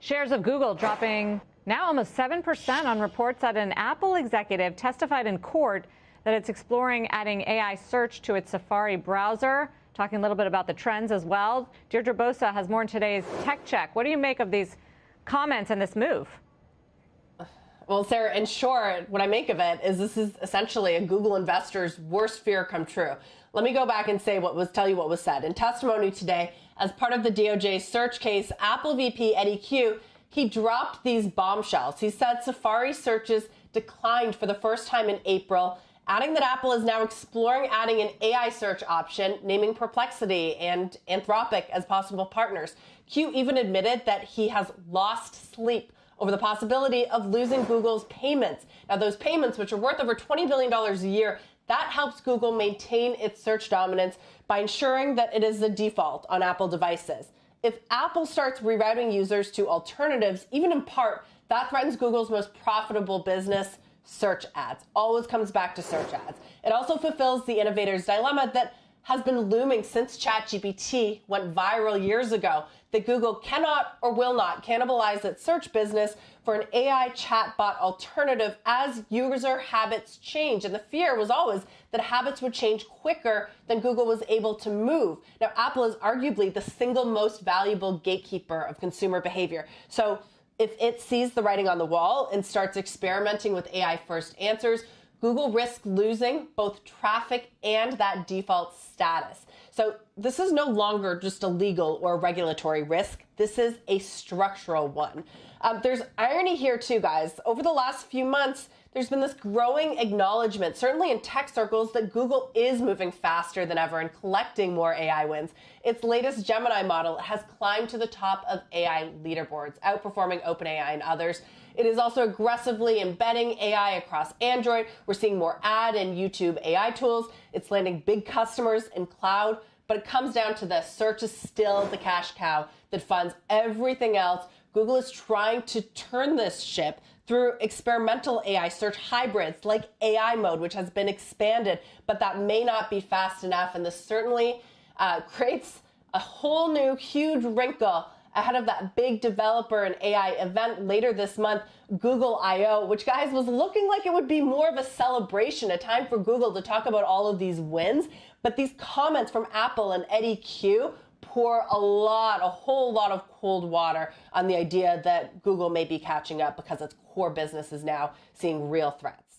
Shares of Google dropping now almost 7% on reports that an Apple executive testified in court that it's exploring adding AI search to its Safari browser. Talking a little bit about the trends as well. Deirdre Bosa has more in today's Tech Check. What do you make of these comments and this move? Well, Sarah, in short, what I make of it is this is essentially a Google investor's worst fear come true. Let me go back and tell you what was said. In testimony today, as part of the DOJ search case, Apple VP Eddie Q, he dropped these bombshells. He said Safari searches declined for the first time in April, adding that Apple is now exploring adding an AI search option, naming Perplexity and Anthropic as possible partners. Q even admitted that he has lost sleep over the possibility of losing Google's payments. Now, those payments, which are worth over $20 billion a year, that helps Google maintain its search dominance by ensuring that it is the default on Apple devices. If Apple starts rerouting users to alternatives, even in part, that threatens Google's most profitable business, search ads. Always comes back to search ads. It also fulfills the innovator's dilemma that has been looming since ChatGPT went viral years ago, that Google cannot or will not cannibalize its search business for an AI chatbot alternative as user habits change. And the fear was always that habits would change quicker than Google was able to move. Now, Apple is arguably the single most valuable gatekeeper of consumer behavior. So if it sees the writing on the wall and starts experimenting with AI first answers, Google risks losing both traffic and that default status. So this is no longer just a legal or regulatory risk. This is a structural one. There's irony here too, guys. Over the last few months, there's been this growing acknowledgement, certainly in tech circles, that Google is moving faster than ever and collecting more AI wins. Its latest Gemini model has climbed to the top of AI leaderboards, outperforming OpenAI and others. It is also aggressively embedding AI across Android. We're seeing more ad and YouTube AI tools. It's landing big customers in cloud, but it comes down to this. Search is still the cash cow that funds everything else. Google is trying to turn this ship through experimental AI search hybrids like AI mode, which has been expanded, but that may not be fast enough. And this certainly creates a whole new huge wrinkle ahead of that big developer and AI event later this month, Google I/O, which, guys, was looking like it would be more of a celebration, a time for Google to talk about all of these wins. But these comments from Apple and Eddie Q pour a whole lot of cold water on the idea that Google may be catching up because its core business is now seeing real threats.